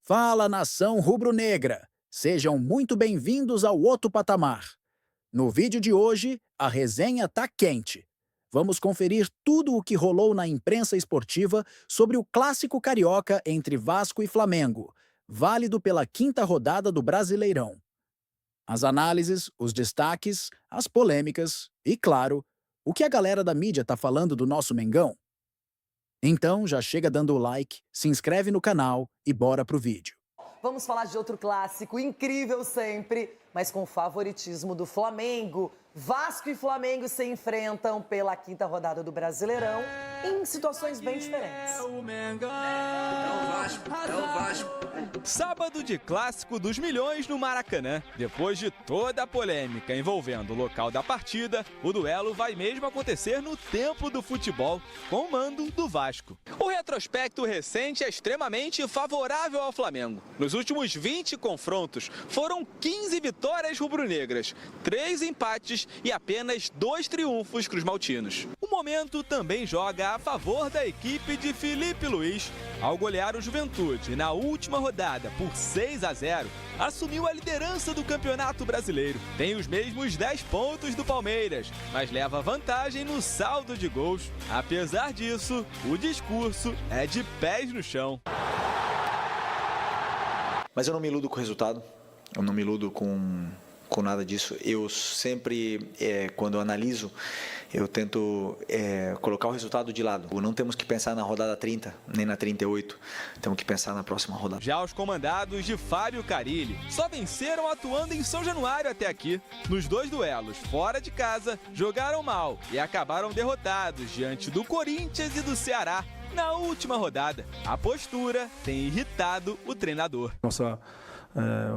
Fala, nação rubro-negra! Sejam muito bem-vindos ao Outro Patamar. No vídeo de hoje, a resenha tá quente. Vamos conferir tudo o que rolou na imprensa esportiva sobre o clássico carioca entre Vasco e Flamengo, válido pela quinta rodada do Brasileirão. As análises, os destaques, as polêmicas e, claro, o que a galera da mídia tá falando do nosso Mengão. Então já chega dando o like, se inscreve no canal e bora pro vídeo. Vamos falar de outro clássico, incrível sempre, mas com favoritismo do Flamengo. Vasco e Flamengo se enfrentam pela quinta rodada do Brasileirão em situações bem diferentes. Sábado de clássico dos milhões no Maracanã. Depois de toda a polêmica envolvendo o local da partida, o duelo vai mesmo acontecer no templo do futebol, com o mando do Vasco. O retrospecto recente é extremamente favorável ao Flamengo. Nos últimos 20 confrontos, foram 15 vitórias rubro-negras, 3 empates e apenas 2 triunfos cruz-maltinos. O momento também joga a favor da equipe de Filipe Luiz. Ao golear o Juventude na última rodada por 6-0, assumiu a liderança do Campeonato Brasileiro. Tem os mesmos 10 pontos do Palmeiras, mas leva vantagem no saldo de gols. Apesar disso, o discurso é de pés no chão. Mas eu não me iludo com o resultado, eu não me iludo com nada disso. Eu sempre, quando eu analiso, eu tento colocar o resultado de lado. Não temos que pensar na rodada 30, nem na 38. Temos que pensar na próxima rodada. Já os comandados de Fábio Carille só venceram atuando em São Januário até aqui. Nos 2 duelos fora de casa, jogaram mal e acabaram derrotados diante do Corinthians e do Ceará na última rodada. A postura tem irritado o treinador.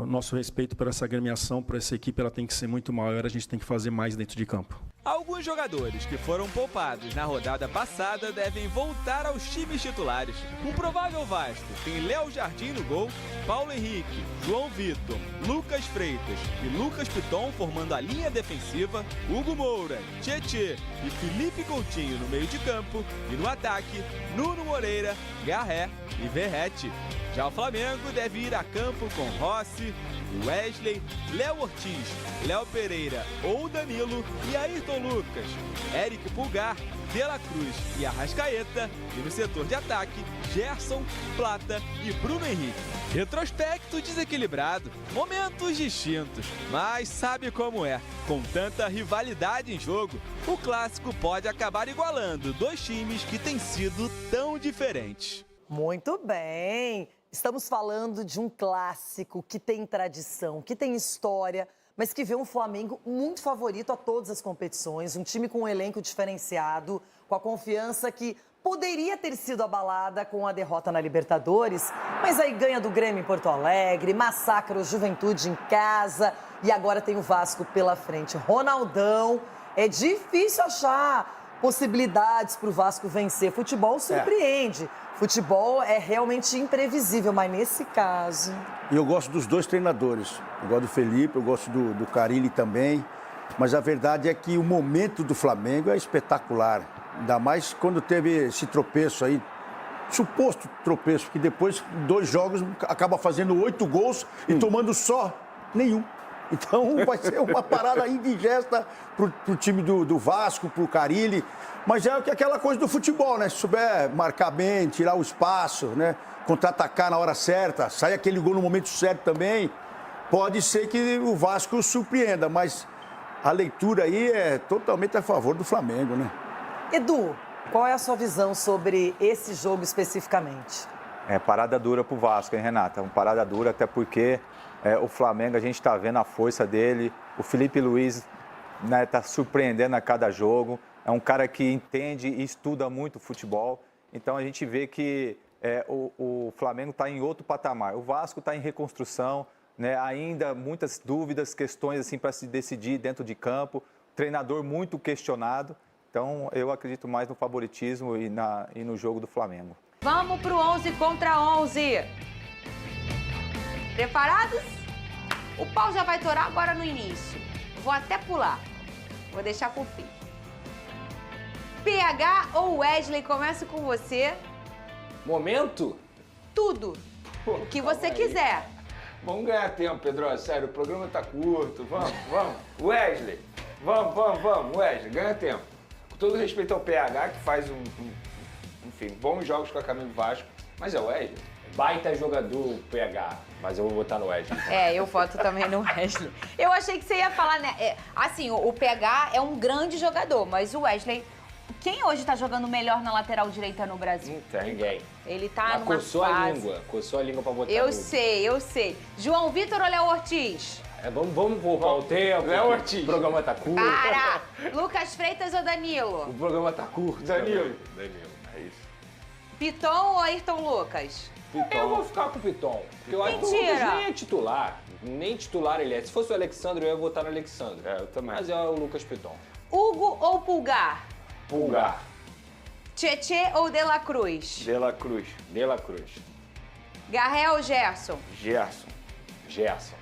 O nosso respeito por essa agremiação, por essa equipe, ela tem que ser muito maior, a gente tem que fazer mais dentro de campo. Alguns jogadores que foram poupados na rodada passada devem voltar aos times titulares. Um provável Vasco tem Léo Jardim no gol, Paulo Henrique, João Vitor, Lucas Freitas e Lucas Piton formando a linha defensiva, Hugo Moura, Tietê e Felipe Coutinho no meio de campo e no ataque, Nuno Moreira, Garré e Verratti. Já o Flamengo deve ir a campo com Rossi, Wesley, Léo Ortiz, Léo Pereira ou Danilo e Ayrton Lucas, Eric Pulgar, De La Cruz e Arrascaeta, e no setor de ataque, Gerson, Plata e Bruno Henrique. Retrospecto desequilibrado, momentos distintos, mas sabe como é, com tanta rivalidade em jogo, o clássico pode acabar igualando 2 times que têm sido tão diferentes. Muito bem! Estamos falando de um clássico que tem tradição, que tem história, mas que vê um Flamengo muito favorito a todas as competições, um time com um elenco diferenciado, com a confiança que poderia ter sido abalada com a derrota na Libertadores, mas aí ganha do Grêmio em Porto Alegre, massacra o Juventude em casa e agora tem o Vasco pela frente. Ronaldão, é difícil achar possibilidades para o Vasco vencer. Futebol surpreende. Futebol é realmente imprevisível, mas nesse caso... E eu gosto dos 2 treinadores. Eu gosto do Felipe, eu gosto do Carille também. Mas a verdade é que o momento do Flamengo é espetacular. Ainda mais quando teve esse tropeço aí, suposto tropeço, porque depois, 2 jogos, acaba fazendo 8 gols e tomando só nenhum. Então vai ser uma parada indigesta pro time do Vasco, pro Carille. Mas é aquela coisa do futebol, né? Se souber marcar bem, tirar o espaço, né? Contra-atacar na hora certa, sair aquele gol no momento certo também, pode ser que o Vasco surpreenda, mas a leitura aí é totalmente a favor do Flamengo, né? Edu, qual é a sua visão sobre esse jogo especificamente? Parada dura pro Vasco, hein, Renata? Uma parada dura, até porque o Flamengo, a gente está vendo a força dele. O Filipe Luiz tá surpreendendo a cada jogo. É um cara que entende e estuda muito futebol. Então a gente vê que o Flamengo está em outro patamar. O Vasco está em reconstrução, né? Ainda muitas dúvidas, questões assim para se decidir dentro de campo. Treinador muito questionado. Então eu acredito mais no favoritismo e no jogo do Flamengo. Vamos pro 11 contra 11. Preparados? O pau já vai torar agora no início. Vou até pular. Vou deixar com o fim. PH ou Wesley, começo com você. Momento? Tudo. O que você quiser. Vamos ganhar tempo, Pedro. Sério, o programa tá curto. Vamos. Wesley, vamos, Wesley, ganha tempo. Com todo respeito ao PH, que faz enfim, bons jogos com a camisa do Vasco, mas é o Wesley. Baita jogador, PH, mas eu vou botar no Wesley. Eu voto também no Wesley. Eu achei que você ia falar, né? Assim, o PH é um grande jogador, mas o Wesley... Quem hoje tá jogando melhor na lateral direita no Brasil? Não tem ninguém. Ele tá Mas numa coçou fase... coçou a língua pra botar Eu no... sei. João Vitor ou Léo Ortiz? Vamos poupar o tempo. Léo Ortiz. O programa tá curto. Para! Lucas Freitas ou Danilo? O programa tá curto. Danilo, é isso. Piton ou Ayrton Lucas? Eu vou ficar com o Piton. Porque o Ayrton Mentira. Lucas nem é titular. Nem titular ele é. Se fosse o Alexandre, eu ia votar no Alexandre. eu também. Mas é o Lucas Piton. Hugo ou Pulgar? Pulgar. Tietê ou De La Cruz? De La Cruz. De La Cruz. Garré ou Gerson? Gerson.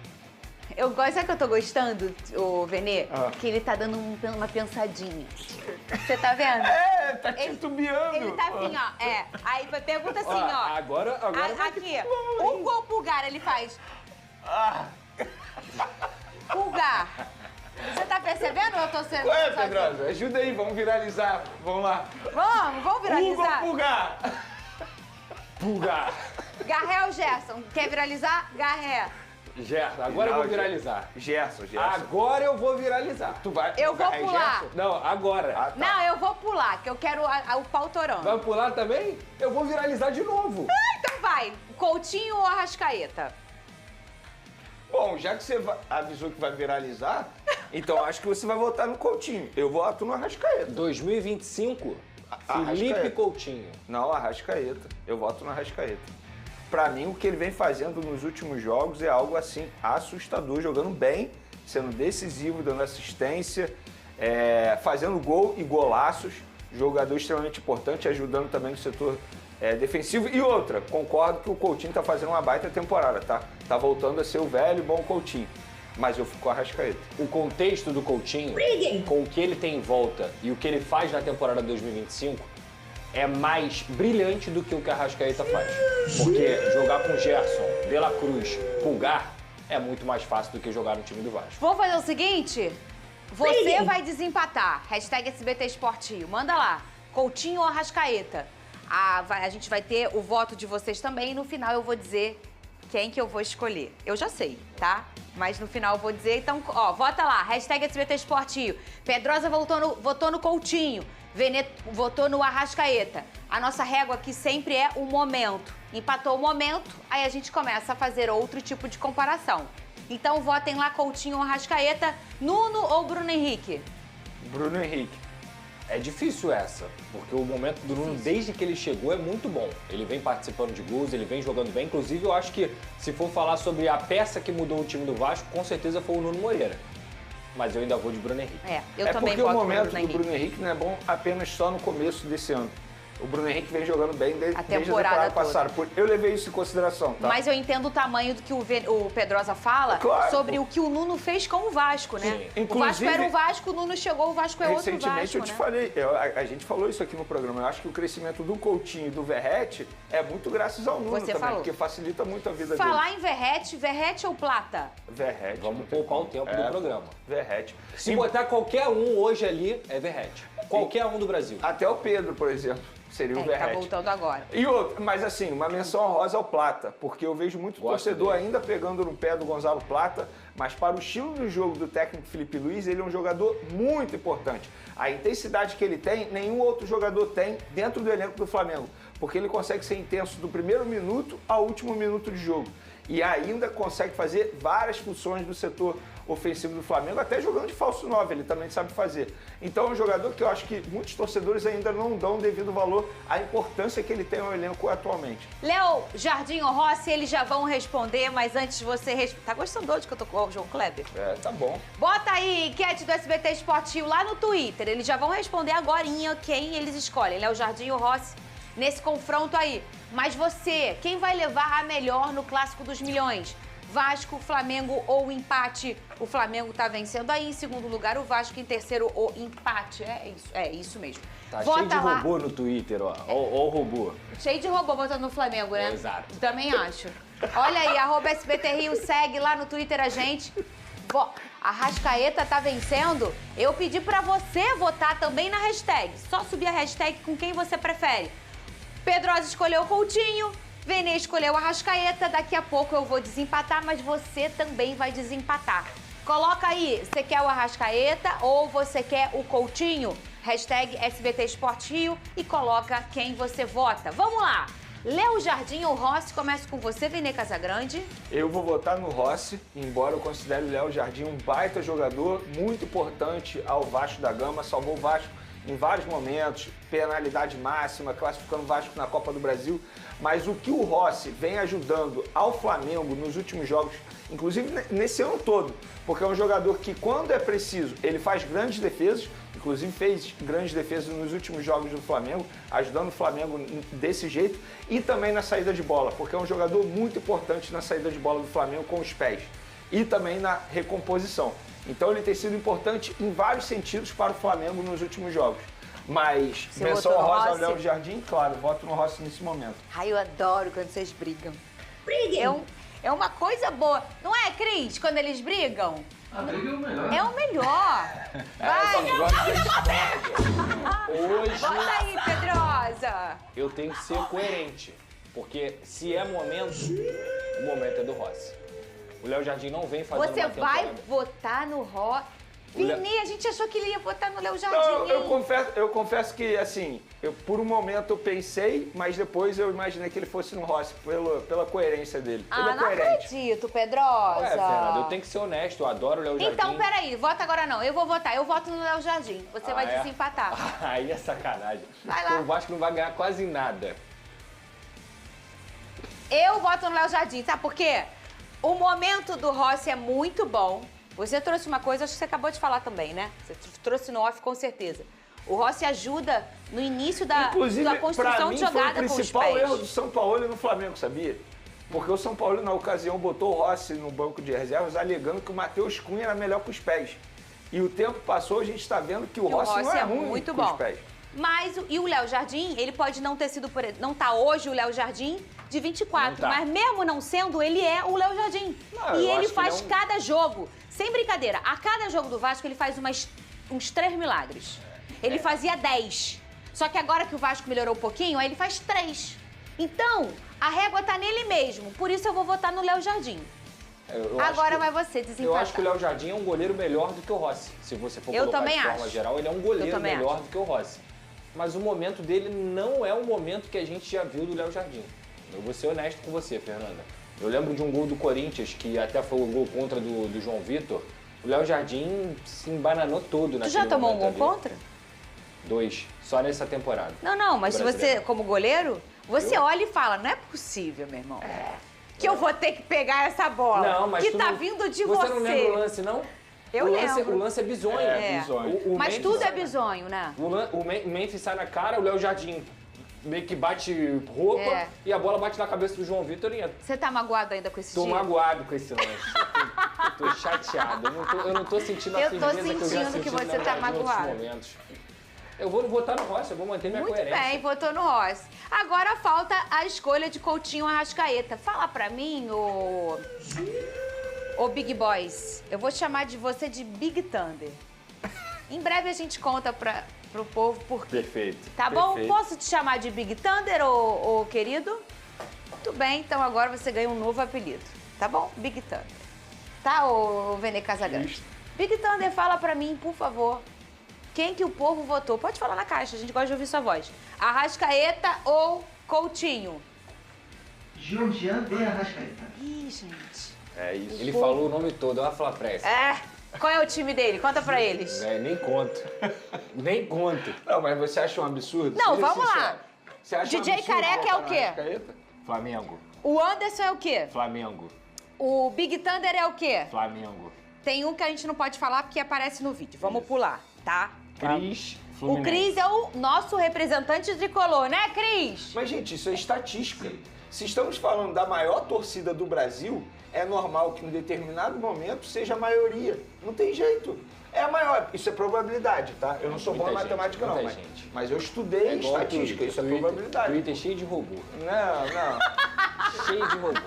Eu gosto, sabe o que eu tô gostando, o Venê? Ah. Que ele tá dando uma pensadinha. Você tá vendo? Tá titubeando. Ele tá assim, ó. Aí pergunta assim, ó. Agora vai Aqui, Hugo ou Pulgar, ele faz. Pulgar. Você tá percebendo ou eu tô sendo... Ué, Pedrosa, ajuda aí, vamos viralizar. Vamos lá. Vamos viralizar? Hugo Pulgar. Pulgar. Garré ou Gerson? Quer viralizar? Garré. Gerson. Agora eu vou viralizar. Gerson. Agora eu vou viralizar. Tu vai... Eu vou Garré pular. Gerson? Não, agora. Não, eu vou pular, que eu quero o pau torando. Vai pular também? Eu vou viralizar de novo. Então vai. Coutinho ou Arrascaeta? Bom, já que você avisou que vai viralizar, então acho que você vai votar no Coutinho. Eu voto no Arrascaeta. 2025, Felipe Arrascaeta. Coutinho. Não, Arrascaeta. Eu voto no Arrascaeta. Pra mim, o que ele vem fazendo nos últimos jogos é algo assim assustador, jogando bem, sendo decisivo, dando assistência, fazendo gol e golaços. Jogador extremamente importante, ajudando também no setor defensivo. E outra, concordo que o Coutinho tá fazendo uma baita temporada, tá? Tá voltando a ser o velho e bom Coutinho. Mas eu fico com a Arrascaeta. O contexto do Coutinho, com o que ele tem em volta e o que ele faz na temporada 2025, é mais brilhante do que o que a Arrascaeta faz. Porque jogar com Gerson, De La Cruz, Pulgar, é muito mais fácil do que jogar no time do Vasco. Vou fazer o seguinte, você vai desempatar. #SBT Esporte Rio. Manda lá, Coutinho ou Arrascaeta. A gente vai ter o voto de vocês também e no final eu vou dizer quem que eu vou escolher. Eu já sei, tá? Mas no final eu vou dizer, então, ó, vota lá, #SBT Esporte Rio. Pedrosa votou no Coutinho, Venê votou no Arrascaeta. A nossa régua aqui sempre é o momento. Empatou o momento, aí a gente começa a fazer outro tipo de comparação. Então votem lá, Coutinho ou Arrascaeta, Nuno ou Bruno Henrique? Bruno Henrique. É difícil essa, porque o momento do Nuno, desde que ele chegou, é muito bom. Ele vem participando de gols, ele vem jogando bem. Inclusive, eu acho que, se for falar sobre a peça que mudou o time do Vasco, com certeza foi o Nuno Moreira. Mas eu ainda vou de Bruno Henrique. Eu também porque o voto no momento Bruno do Bruno Henrique não é bom apenas só no começo desse ano. O Bruno Henrique vem jogando bem desde a temporada passada. Eu levei isso em consideração, tá? Mas eu entendo o tamanho do que o Pedrosa fala sobre o que o Nuno fez com o Vasco, né? Sim. O Vasco era o Vasco, o Nuno chegou, o Vasco é outro Vasco, recentemente eu te falei, a gente falou isso aqui no programa, eu acho que o crescimento do Coutinho e do Verratti é muito graças ao Nuno Você também, falou. porque facilita muito a vida dele. Falar em Verratti ou Plata? Verratti. Vamos poupar o tempo do programa. Verratti. Se botar qualquer um hoje ali, é Verratti. Qualquer um do Brasil. Até o Pedro, por exemplo. Seria o Verratti. Tá voltando agora. E outro, mas assim, uma menção honrosa ao Plata, porque eu vejo muito torcedor ainda pegando no pé do Gonzalo Plata, mas para o estilo do jogo do técnico Felipe Luiz, ele é um jogador muito importante. A intensidade que ele tem, nenhum outro jogador tem dentro do elenco do Flamengo, porque ele consegue ser intenso do primeiro minuto ao último minuto de jogo. E ainda consegue fazer várias funções do setor ofensivo do Flamengo, até jogando de falso 9, ele também sabe fazer. Então é um jogador que eu acho que muitos torcedores ainda não dão devido valor à importância que ele tem ao elenco atualmente. Léo, Jardim ou Rossi, eles já vão responder, mas antes de você... Tá gostando hoje que eu tô com o João Kleber? Tá bom. Bota aí, enquete do SBT Esportivo lá no Twitter, eles já vão responder agorinha quem eles escolhem, Léo Jardim ou Rossi, nesse confronto aí. Mas você, quem vai levar a melhor no Clássico dos Milhões? Vasco, Flamengo ou empate? O Flamengo tá vencendo aí, em segundo lugar o Vasco, em terceiro o empate. É isso mesmo. Tá Vota cheio de lá. robô no Twitter, ó. Ó o robô. Cheio de robô botando no Flamengo, né? Exato. Também acho. Olha aí, @SBT Rio, segue lá no Twitter a gente. A Arrascaeta tá vencendo. Eu pedi pra você votar também na hashtag. Só subir a hashtag com quem você prefere. Pedrosa escolheu o Coutinho, Vene escolheu a Arrascaeta. Daqui a pouco eu vou desempatar, mas você também vai desempatar. Coloca aí, você quer o Arrascaeta ou você quer o Coutinho? Hashtag SBT Esporte Rio e coloca quem você vota. Vamos lá! Léo Jardim ou Rossi? Começo com você, Vene Casagrande. Eu vou votar no Rossi, embora eu considere o Léo Jardim um baita jogador, muito importante ao Vasco da Gama, salvou o Vasco em vários momentos, penalidade máxima, classificando o Vasco na Copa do Brasil, mas o que o Rossi vem ajudando ao Flamengo nos últimos jogos, inclusive nesse ano todo, porque é um jogador que, quando é preciso, ele faz grandes defesas, inclusive fez grandes defesas nos últimos jogos do Flamengo, ajudando o Flamengo desse jeito, e também na saída de bola, porque é um jogador muito importante na saída de bola do Flamengo com os pés, e também na recomposição. Então ele tem sido importante em vários sentidos para o Flamengo nos últimos jogos. Mas, menção honrosa ao Léo Jardim, claro, voto no Rossi nesse momento. Ai, eu adoro quando vocês brigam. Briguem! É uma coisa boa. Não é, Cris, quando eles brigam? A briga é o melhor. É o melhor. Vai! Hoje Bota aí, Pedrosa. eu tenho que ser coerente, porque se é momento, o momento é do Rossi. O Léo Jardim não vem fazendo Você uma vai temporada. votar no Rossi? Vini, a gente achou que ele ia votar no Léo Jardim. Não, eu confesso que, assim, por um momento eu pensei, mas depois eu imaginei que ele fosse no Rossi, pela coerência dele. Ele é não coerente. acredito, Pedrosa. Ué, Fernanda, eu tenho que ser honesto, eu adoro o Léo Jardim. Então, peraí, vota agora não. Eu vou votar. Eu voto no Léo Jardim. Você vai desempatar. Aí é sacanagem. Vai lá. Porque o Vasco não vai ganhar quase nada. Eu voto no Léo Jardim, sabe por quê? O momento do Rossi é muito bom. Você trouxe uma coisa, acho que você acabou de falar também, né? Você trouxe no off, com certeza. O Rossi ajuda no início da construção de jogada com os pés. Foi o principal erro do São Paulo no Flamengo, sabia? Porque o São Paulo, na ocasião, botou o Rossi no banco de reservas, alegando que o Matheus Cunha era melhor com os pés. E o tempo passou, a gente está vendo que o Rossi não é ruim muito com bom. os pés. Mas, e o Léo Jardim, ele pode não ter sido, não tá hoje o Léo Jardim de 24, Não tá. mas mesmo não sendo, ele é o Léo Jardim. Não, E eu ele acho que faz ele é um- cada jogo, sem brincadeira, a cada jogo do Vasco ele faz uns 3 milagres. Ele fazia 10. Só que agora que o Vasco melhorou um pouquinho, aí ele faz 3. Então, a régua tá nele mesmo. Por isso eu vou votar no Léo Jardim. Eu acho Agora que- vai você desempatar. Eu acho que o Léo Jardim é um goleiro melhor do que o Rossi. Se você for Eu colocar também de forma acho. geral, ele é um Eu goleiro também melhor acho. do que o Rossi. Mas o momento dele não é o momento que a gente já viu do Léo Jardim. Eu vou ser honesto com você, Fernanda. Eu lembro de um gol do Corinthians, que até foi o gol contra do João Vitor. O Léo Jardim se embananou todo Tu naquele já tomou um momento gol ali. contra? 2, só nessa temporada. Não, mas se você, Brasileiro. como goleiro, você olha e fala, não é possível, meu irmão. Que eu vou ter que pegar essa bola. Não, mas que tu tá não- vindo de você. Você não lembra o lance, não? Eu lembro. O lance é bizonho. É. O Mas Memphis- tudo é bizonho, né? O Memphis sai na cara, o Léo Jardim meio que bate roupa É. e a bola bate na cabeça do João Vitor e entra. Você tá magoado ainda com esse Tô dia? magoado com esse lance. Eu tô chateado. Eu não tô sentindo a Eu tô firmeza que eu já sentindo senti que no você Léo tá Jardim em outros magoado. momentos. Eu vou votar no Rossi, eu vou manter minha Muito coerência. bem, votou no Rossi. Agora falta a escolha de Coutinho Arrascaeta. Fala pra mim, ô Big Boys. Eu vou chamar de você de Big Thunder. Em breve a gente conta pro povo por quê. Perfeito. Tá bom? perfeito. Posso te chamar de Big Thunder, ô querido? Muito bem, então agora você ganha um novo apelido. Tá bom? Big Thunder. Tá, ô Vene Casagrande? Big Thunder, fala pra mim, por favor, quem que o povo votou? Pode falar na caixa, a gente gosta de ouvir sua voz. Arrascaeta ou Coutinho? Georgian de Arrascaeta. Ih, gente. É isso. Ele falou o nome todo, olha a Flapressa. É, qual é o time dele? Conta pra eles. Nem conto. Nem conto. Não, mas você acha um absurdo? Não, Seja vamos lá. sincero. Você acha DJ um absurdo Careca é votar o no quê? Arrascaeta? Flamengo. O Anderson é o quê? Flamengo. O Big Thunder é o quê? Flamengo. Tem um que a gente não pode falar porque aparece no vídeo. Vamos pular, tá? Cris, O Fluminense. Cris é o nosso representante tricolor, né, Cris? Mas, gente, isso é estatística. Se estamos falando da maior torcida do Brasil, é normal que em determinado momento seja a maioria. Não tem jeito. É a maior. Isso é probabilidade, tá? Eu não sou bom em Muita gente, matemática, não. muita Mas, gente. mas eu estudei É igual o estatística. Twitter. Isso é Twitter. probabilidade. Twitter cheio de robô. Não. Cheio de robô.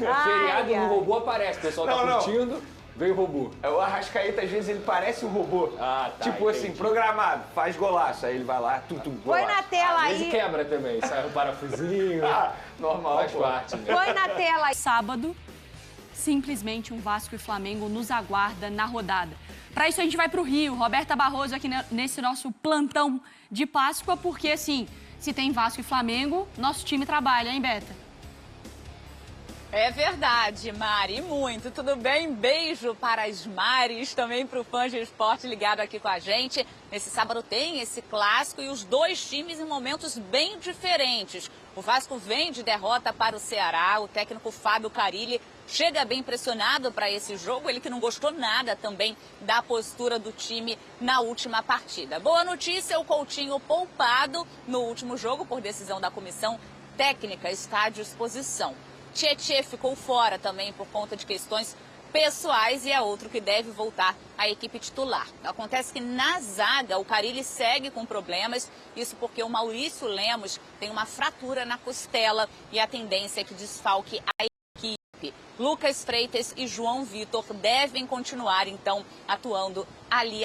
Feriado no robô aparece, o pessoal tá Não. curtindo, vem o robô. O Arrascaeta, às vezes, ele parece um robô. Ah, tá, tipo assim, entendi. programado, faz golaço. Aí ele vai lá, Põe na tela Às vezes aí. quebra também, sai um parafusinho. normal, Faz pô. parte, né? Põe na tela aí. Sábado, simplesmente um Vasco e Flamengo nos aguarda na rodada. Para isso a gente vai para o Rio. Roberta Barroso aqui nesse nosso plantão de Páscoa, porque assim, se tem Vasco e Flamengo, nosso time trabalha, hein, Beta? É verdade, Mari, muito. Tudo bem? Beijo para as Maris, também para o fã de esporte ligado aqui com a gente. Nesse sábado tem esse clássico e os dois times em momentos bem diferentes. O Vasco vem de derrota para o Ceará, o técnico Fábio Carille chega bem pressionado para esse jogo, ele que não gostou nada também da postura do time na última partida. Boa notícia, o Coutinho poupado no último jogo por decisão da comissão técnica, está à disposição. Tietê ficou fora também por conta de questões pessoais e é outro que deve voltar à equipe titular. Acontece que na zaga o Carille segue com problemas, isso porque o Maurício Lemos tem uma fratura na costela e a tendência é que desfalque a equipe. Lucas Freitas e João Vitor devem continuar então atuando ali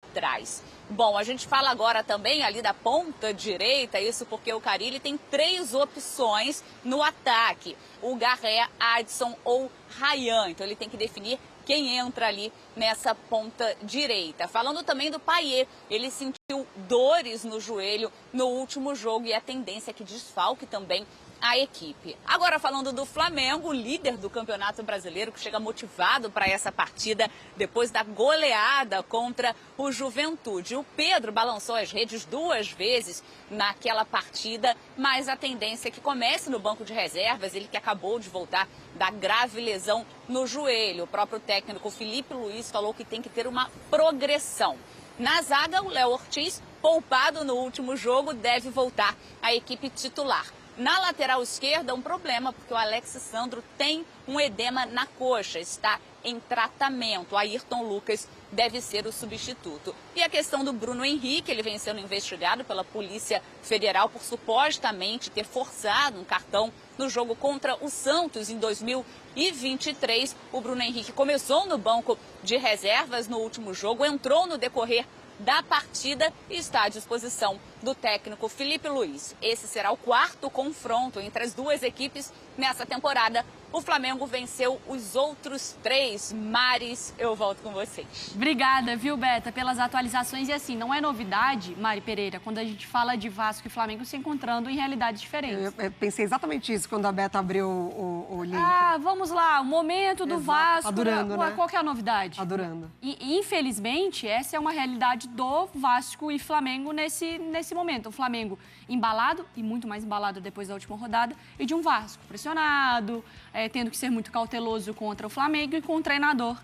atrás. Bom, a gente fala agora também ali da ponta direita, isso porque o Carille tem 3 opções no ataque. O Garré, Adson ou Ryan. Então ele tem que definir quem entra ali nessa ponta direita. Falando também do Payet, ele sentiu dores no joelho no último jogo e a tendência é que desfalque também a equipe. Agora falando do Flamengo, líder do Campeonato Brasileiro, que chega motivado para essa partida depois da goleada contra o Juventude. O Pedro balançou as redes 2 vezes naquela partida, mas a tendência é que comece no banco de reservas, ele que acabou de voltar da grave lesão no joelho. O próprio técnico Felipe Luiz falou que tem que ter uma progressão. Na zaga, o Léo Ortiz, poupado no último jogo, deve voltar à equipe titular. Na lateral esquerda, um problema, porque o Alex Sandro tem um edema na coxa, está em tratamento. O Ayrton Lucas deve ser o substituto. E a questão do Bruno Henrique, ele vem sendo investigado pela Polícia Federal por supostamente ter forçado um cartão no jogo contra o Santos em 2023. O Bruno Henrique começou no banco de reservas no último jogo, entrou no decorrer da partida e está à disposição do técnico Felipe Luiz. Esse será o 4º confronto entre as duas equipes nessa temporada. O Flamengo venceu os outros 3. Maris, eu volto com vocês. Obrigada, viu, Beta, pelas atualizações. E assim, não é novidade, Mari Pereira, quando a gente fala de Vasco e Flamengo se encontrando em realidades diferentes. Eu pensei exatamente isso quando a Beta abriu o link. Ah, vamos lá, o momento do Vasco. Tá durando, né? Qual que é a novidade? Tá durando. E, infelizmente, essa é uma realidade do Vasco e Flamengo nesse momento. O Flamengo embalado, e muito mais embalado depois da última rodada, e de um Vasco pressionado, tendo que ser muito cauteloso contra o Flamengo e com o treinador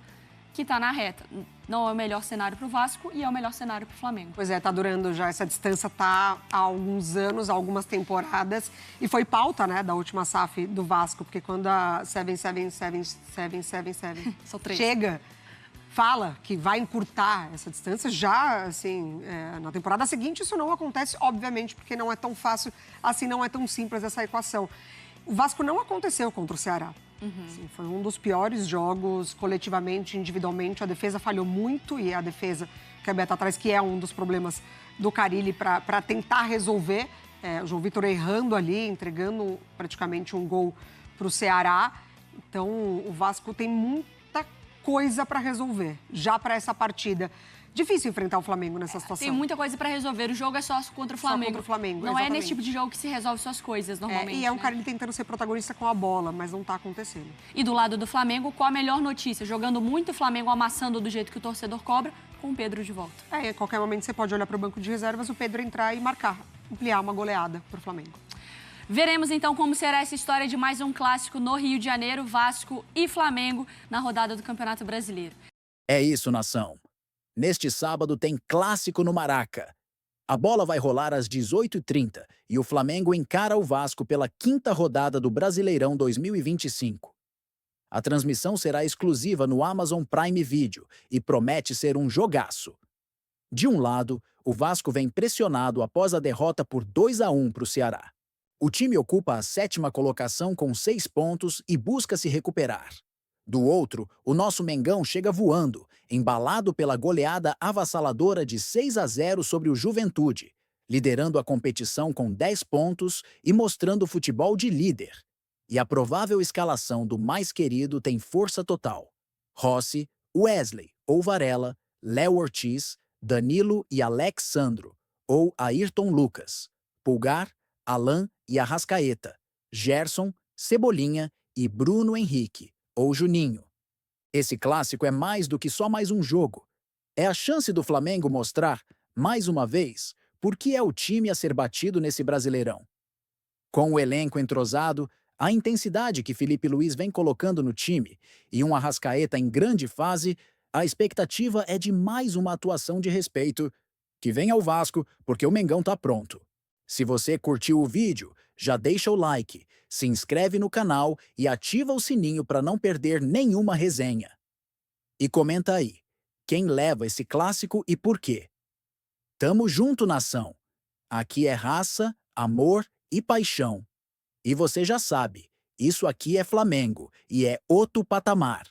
que está na reta. Não é o melhor cenário para o Vasco e é o melhor cenário para o Flamengo. Pois é, tá durando já. Essa distância tá há alguns anos, há algumas temporadas. E foi pauta, né, da última SAF do Vasco, porque quando a 777 São 3. chega, fala que vai encurtar essa distância, já, assim, na temporada seguinte isso não acontece, obviamente, porque não é tão fácil, assim, não é tão simples essa equação. O Vasco não aconteceu contra o Ceará. Assim, foi um dos piores jogos, coletivamente, individualmente. A defesa falhou muito e a defesa que a Beta traz, que é um dos problemas do Carille para tentar resolver. O João Vitor errando ali, entregando praticamente um gol para o Ceará. Então, o Vasco tem muita coisa para resolver, já para essa partida. Difícil enfrentar o Flamengo nessa situação. Tem muita coisa para resolver. O jogo é só contra o Flamengo. Só contra o Flamengo, não exatamente. É nesse tipo de jogo que se resolve suas coisas, normalmente. E é um cara tentando ser protagonista com a bola, mas não está acontecendo. E do lado do Flamengo, qual a melhor notícia? Jogando muito, o Flamengo amassando do jeito que o torcedor cobra, com o Pedro de volta. A qualquer momento você pode olhar para o banco de reservas, o Pedro entrar e marcar, ampliar uma goleada para o Flamengo. Veremos então como será essa história de mais um clássico no Rio de Janeiro, Vasco e Flamengo, na rodada do Campeonato Brasileiro. É isso, nação. Neste sábado tem clássico no Maraca. A bola vai rolar às 18h30 e o Flamengo encara o Vasco pela 5ª rodada do Brasileirão 2025. A transmissão será exclusiva no Amazon Prime Video e promete ser um jogaço. De um lado, o Vasco vem pressionado após a derrota por 2-1 para o Ceará. O time ocupa a 7ª colocação com 6 pontos e busca se recuperar. Do outro, o nosso Mengão chega voando, embalado pela goleada avassaladora de 6-0 sobre o Juventude, liderando a competição com 10 pontos e mostrando futebol de líder. E a provável escalação do mais querido tem força total. Rossi, Wesley ou Varela, Léo Ortiz, Danilo e Alex Sandro, ou Ayrton Lucas, Pulgar, Alan e Arrascaeta, Gerson, Cebolinha e Bruno Henrique, ou Juninho. Esse clássico é mais do que só mais um jogo. É a chance do Flamengo mostrar, mais uma vez, por que é o time a ser batido nesse Brasileirão. Com o elenco entrosado, a intensidade que Filipe Luís vem colocando no time e um Arrascaeta em grande fase, a expectativa é de mais uma atuação de respeito. Que venha ao Vasco, porque o Mengão tá pronto. Se você curtiu o vídeo, já deixa o like, se inscreve no canal e ativa o sininho para não perder nenhuma resenha. E comenta aí, quem leva esse clássico e por quê? Tamo junto, nação! Aqui é raça, amor e paixão. E você já sabe, isso aqui é Flamengo e é outro patamar.